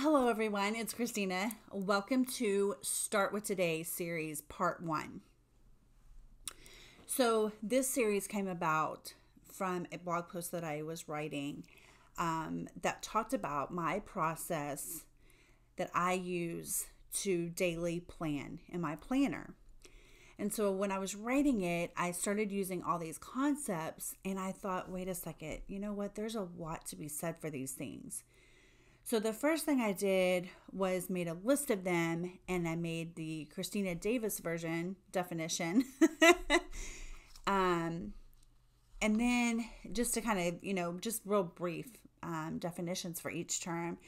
Hello everyone, it's Christina. Welcome to Start With Today series part 1. So this series came about from a blog post that I was writing that talked about my process that I use to daily plan in my planner. And so when I was writing it, I started using all these concepts and I thought, wait a second, you know what? There's a lot to be said for these things. So the first thing I did was made a list of them, and I made the Christina Davis version definition. And then just to kind of, just real brief definitions for each term.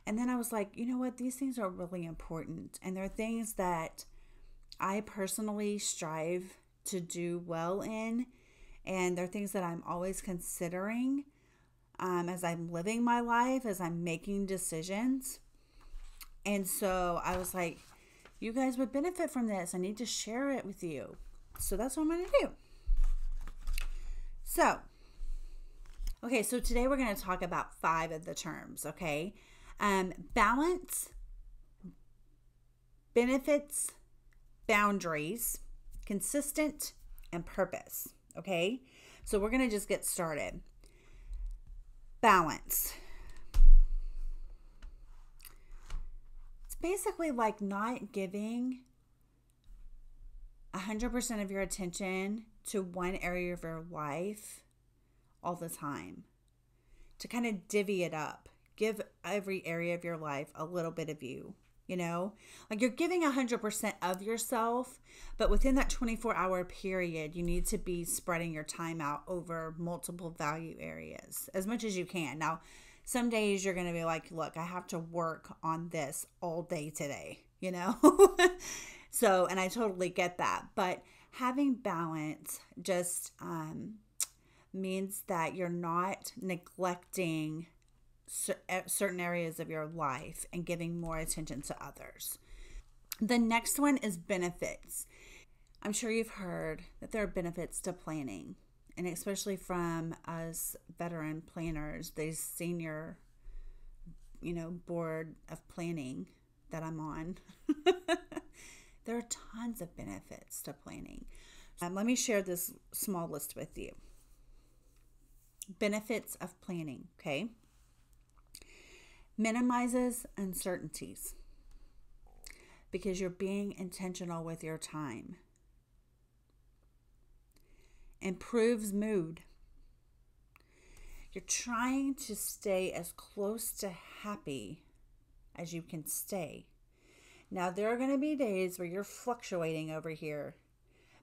And then I was like, you know what? These things are really important. And they're things that I personally strive to do well in. And they're things that I'm always considering as I'm living my life, as I'm making decisions. And so I was like, you guys would benefit from this. I need to share it with you. So that's what I'm going to do. So today we're going to talk about 5 of the terms, okay? Balance, benefits, boundaries, consistent, and purpose, okay? So we're going to just get started. Balance. It's basically like not giving 100% of your attention to one area of your life all the time. To kind of divvy it up. Give every area of your life a little bit of you. Like you're giving 100% of yourself, but within that 24-hour period, you need to be spreading your time out over multiple value areas as much as you can. Now, some days you're going to be like, look, I have to work on this all day today, So, and I totally get that, but having balance just means that you're not neglecting certain areas of your life and giving more attention to others. The next one is benefits. I'm sure you've heard that there are benefits to planning, and especially from us veteran planners, the senior, board of planning that I'm on. There are tons of benefits to planning. Let me share this small list with you. Benefits of planning, okay? Minimizes uncertainties because you're being intentional with your time. Improves mood. You're trying to stay as close to happy as you can stay. Now, there are going to be days where you're fluctuating over here,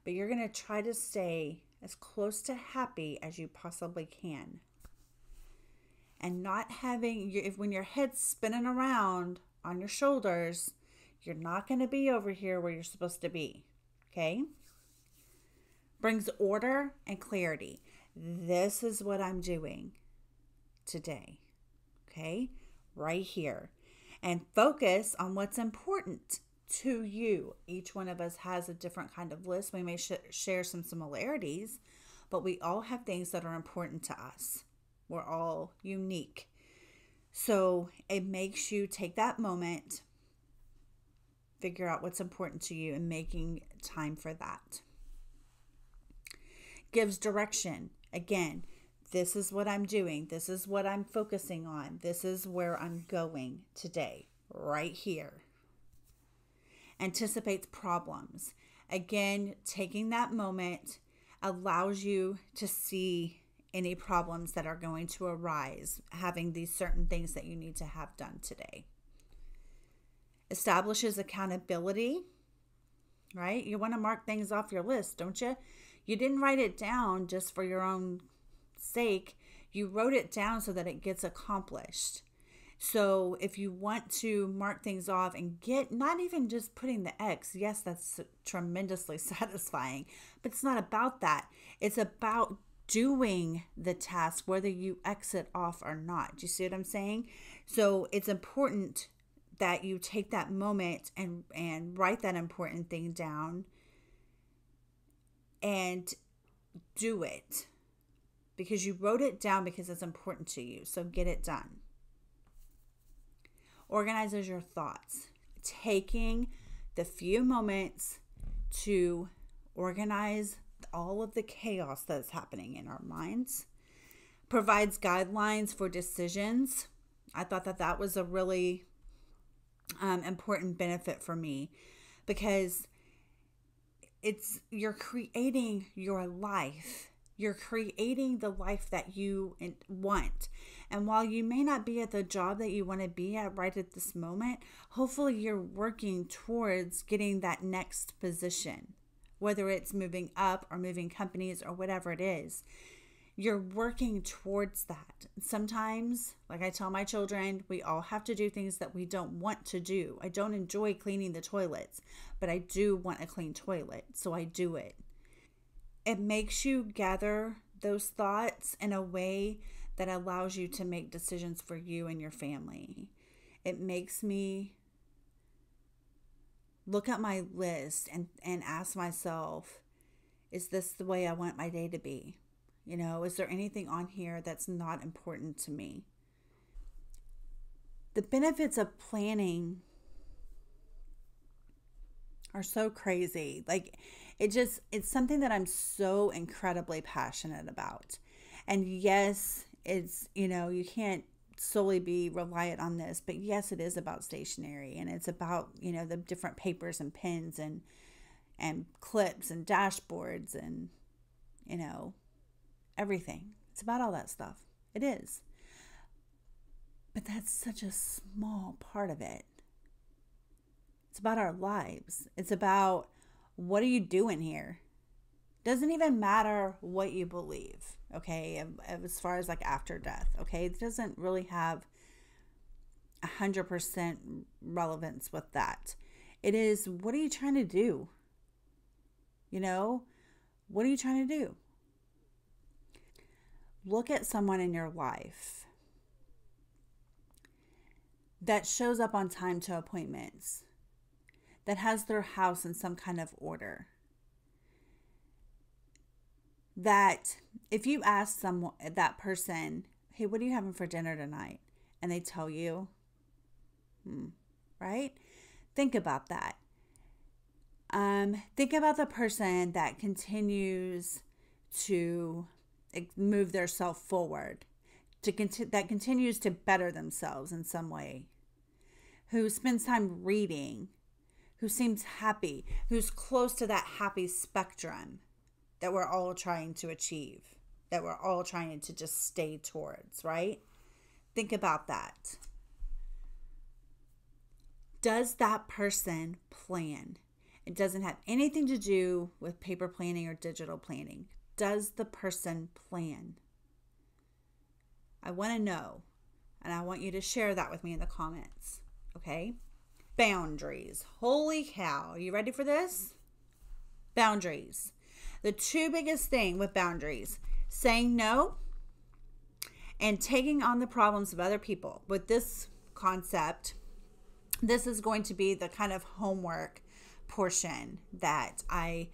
but you're going to try to stay as close to happy as you possibly can. And not having, when your head's spinning around on your shoulders, you're not going to be over here where you're supposed to be, okay? Brings order and clarity. This is what I'm doing today, okay? Right here. And focus on what's important to you. Each one of us has a different kind of list. We may share some similarities, but we all have things that are important to us. We're all unique. So it makes you take that moment, figure out what's important to you, and making time for that. Gives direction. Again, this is what I'm doing. This is what I'm focusing on. This is where I'm going today, right here. Anticipates problems. Again, taking that moment allows you to see any problems that are going to arise, having these certain things that you need to have done today. Establishes accountability, right? You want to mark things off your list, don't you? You didn't write it down just for your own sake. You wrote it down so that it gets accomplished. So if you want to mark things off and get, not even just putting the X, yes, that's tremendously satisfying, but it's not about that. It's about doing the task, whether you exit off or not. Do you see what I'm saying? So it's important that you take that moment and write that important thing down and do it because you wrote it down because it's important to you. So get it done. organizes your thoughts. Taking the few moments to organize all of the chaos that is happening in our minds, provides guidelines for decisions. I thought that that was a really important benefit for me, because you're creating your life. You're creating the life that you want. And while you may not be at the job that you want to be at right at this moment, hopefully you're working towards getting that next position, whether it's moving up or moving companies or whatever it is. You're working towards that. Sometimes, like I tell my children, we all have to do things that we don't want to do. I don't enjoy cleaning the toilets, but I do want a clean toilet, so I do it. It makes you gather those thoughts in a way that allows you to make decisions for you and your family. It makes me look at my list and ask myself, is this the way I want my day to be? You know, is there anything on here that's not important to me? The benefits of planning are so crazy. Like, it's something that I'm so incredibly passionate about. And yes, it's, you can't solely be reliant on this, but yes, it is about stationery, and it's about, the different papers and pens and clips and dashboards and, everything. It's about all that stuff. It is. But that's such a small part of it. It's about our lives. It's about, what are you doing here? Doesn't even matter what you believe, okay, as far as like after death, okay? It doesn't really have 100% relevance with that. It is, what are you trying to do? What are you trying to do? Look at someone in your life that shows up on time to appointments, that has their house in some kind of order. That if you ask that person, hey, what are you having for dinner tonight? And they tell you, right? Think about that. Think about the person that continues to move their self forward, that continues to better themselves in some way, who spends time reading, who seems happy, who's close to that happy spectrum that we're all trying to achieve, that we're all trying to just stay towards, right? Think about that. Does that person plan? It doesn't have anything to do with paper planning or digital planning. Does the person plan? I want to know, and I want you to share that with me in the comments, okay? Boundaries. Holy cow. Are you ready for this? Boundaries. The two biggest thing with boundaries, saying no and taking on the problems of other people. With this concept, this is going to be the kind of homework portion that I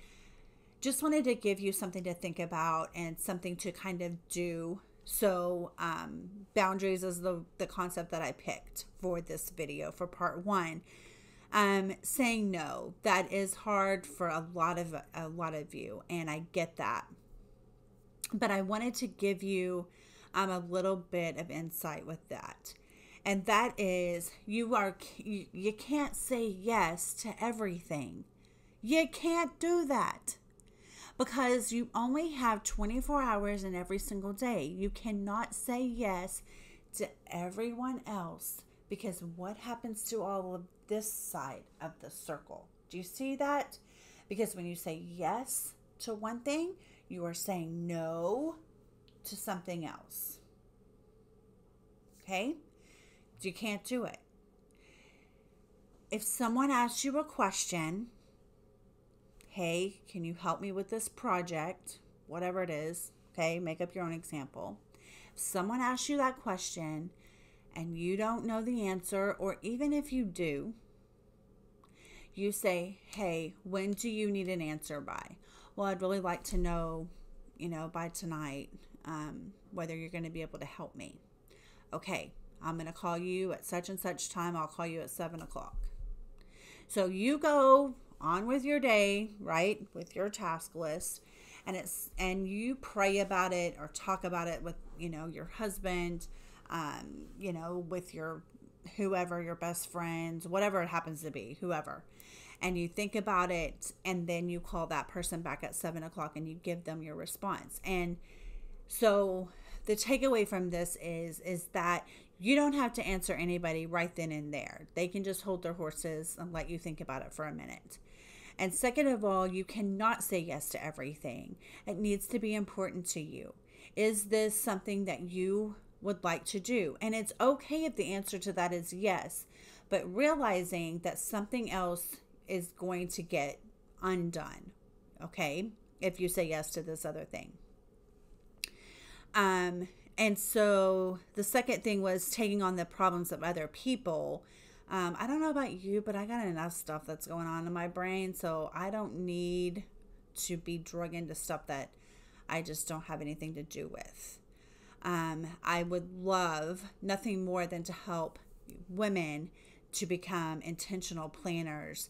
just wanted to give you something to think about and something to kind of do. So boundaries is the concept that I picked for this video for part 1. Saying no, that is hard for a lot of you, and I get that. But I wanted to give you a little bit of insight with that. And that is, you can't say yes to everything. You can't do that, because you only have 24 hours in every single day. You cannot say yes to everyone else, because what happens to all of this side of the circle? Do you see that? Because when you say yes to one thing, you are saying no to something else. Okay? You can't do it. If someone asks you a question, hey, can you help me with this project? Whatever it is, okay? Make up your own example. If someone asks you that question and you don't know the answer, or even if you do, you say, hey, when do you need an answer by? Well, I'd really like to know, by tonight, whether you're going to be able to help me. Okay, I'm going to call you at such and such time. I'll call you at 7 o'clock. So you go on with your day, right? With your task list, and you pray about it or talk about it with, your husband, with your whoever, your best friends, whatever it happens to be, whoever. And you think about it, and then you call that person back at 7 o'clock and you give them your response. And so the takeaway from this is that you don't have to answer anybody right then and there. They can just hold their horses and let you think about it for a minute. And second of all, you cannot say yes to everything. It needs to be important to you. Is this something that you would like to do? And it's okay if the answer to that is yes, but realizing that something else is going to get undone, okay, if you say yes to this other thing. And so the second thing was taking on the problems of other people. I don't know about you, but I got enough stuff that's going on in my brain, so I don't need to be drug into stuff that I just don't have anything to do with. I would love nothing more than to help women to become intentional planners,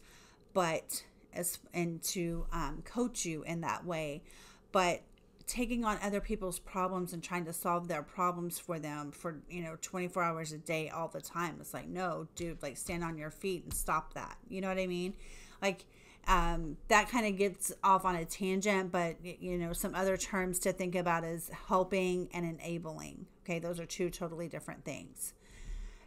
and to coach you in that way. But taking on other people's problems and trying to solve their problems for them for 24 hours a day all the time, it's like, no, dude, like, stand on your feet and stop that. You know what I mean? Like, that kind of gets off on a tangent, but some other terms to think about is helping and enabling. Okay, those are two totally different things.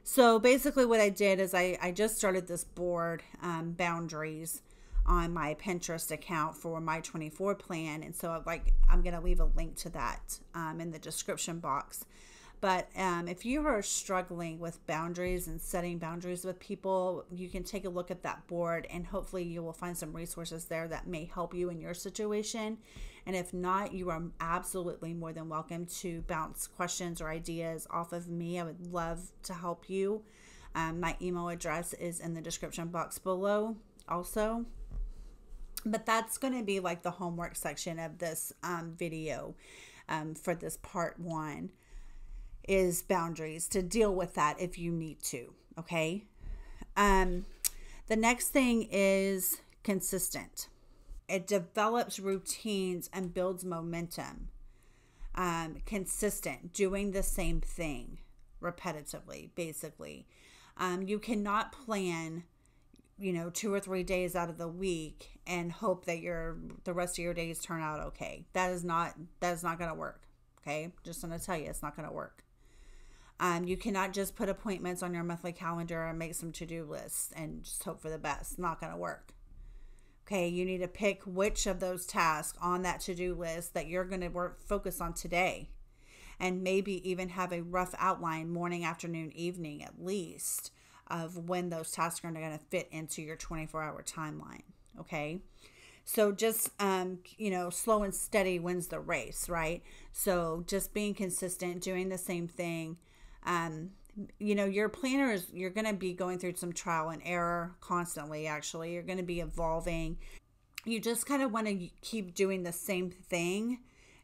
So basically what I did is I just started this board, boundaries, on my Pinterest account for my 24 plan. And so I'm going to leave a link to that in the description box. But if you are struggling with boundaries and setting boundaries with people, you can take a look at that board, and hopefully you will find some resources there that may help you in your situation. And if not, you are absolutely more than welcome to bounce questions or ideas off of me. I would love to help you. My email address is in the description box below also. But that's going to be like the homework section of this video for this part 1, is boundaries, to deal with that if you need to. Okay. The next thing is consistent. It develops routines and builds momentum. Consistent, doing the same thing repetitively, basically. You cannot plan 2 or 3 days out of the week and hope that the rest of your days turn out okay. That is not going to work. Okay. Just going to tell you, it's not going to work. You cannot just put appointments on your monthly calendar and make some to-do lists and just hope for the best. Not going to work. Okay. You need to pick which of those tasks on that to-do list that you're going to focus on today, and maybe even have a rough outline, morning, afternoon, evening, at least, of when those tasks are going to fit into your 24-hour timeline. Okay. So just, slow and steady wins the race, right? So just being consistent, doing the same thing. Your planner you're going to be going through some trial and error constantly. Actually, you're going to be evolving. You just kind of want to keep doing the same thing,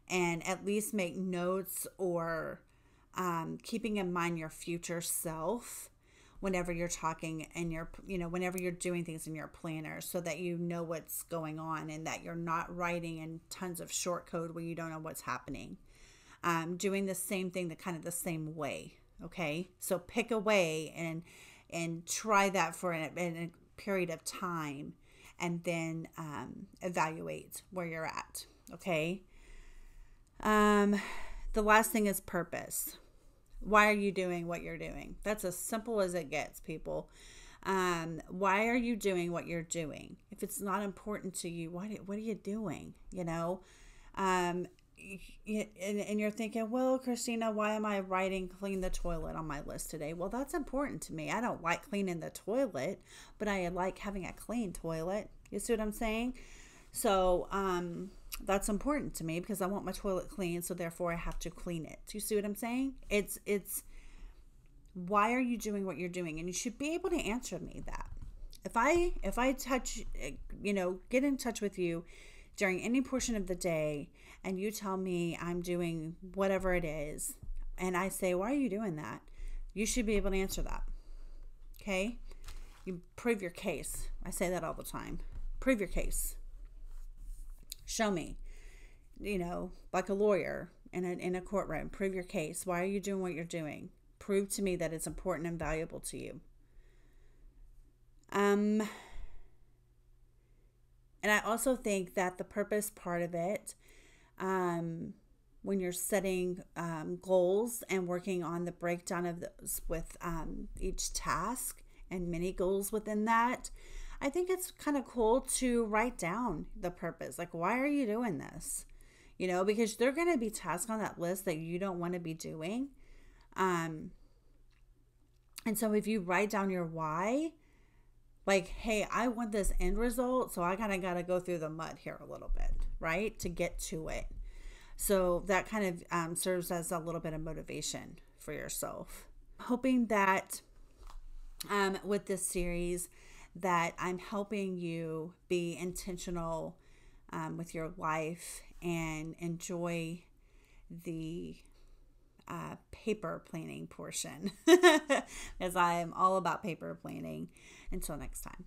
and at least make notes or, keeping in mind your future self whenever you're talking and whenever you're doing things in your planner, so that you know what's going on and that you're not writing in tons of short code where you don't know what's happening. Doing the same thing the same way. Okay. So pick a way and try that for a period of time, and then, evaluate where you're at. Okay. The last thing is purpose. Why are you doing what you're doing? That's as simple as it gets, people. Why are you doing what you're doing? If it's not important to you, what are you doing? And you're thinking, well, Christina, why am I writing clean the toilet on my list today? Well, that's important to me. I don't like cleaning the toilet, but I like having a clean toilet. You see what I'm saying? So, that's important to me because I want my toilet clean. So therefore I have to clean it. Do you see what I'm saying? It's why are you doing what you're doing? And you should be able to answer me that. If I touch, get in touch with you during any portion of the day, and you tell me I'm doing whatever it is, and I say, why are you doing that? You should be able to answer that. Okay? You prove your case. I say that all the time. Prove your case. Show me. Like a lawyer in a courtroom. Prove your case. Why are you doing what you're doing? Prove to me that it's important and valuable to you. And I also think that the purpose part of it, when you're setting goals and working on the breakdown of those with each task and mini goals within that, I think it's kind of cool to write down the purpose. Like, why are you doing this? Because there are going to be tasks on that list that you don't want to be doing. And so if you write down your why, like, hey, I want this end result, so I kind of got to go through the mud here a little bit, right, to get to it. So that kind of serves as a little bit of motivation for yourself. Hoping that with this series that I'm helping you be intentional with your life and enjoy the paper planning portion, as I am all about paper planning. Until next time.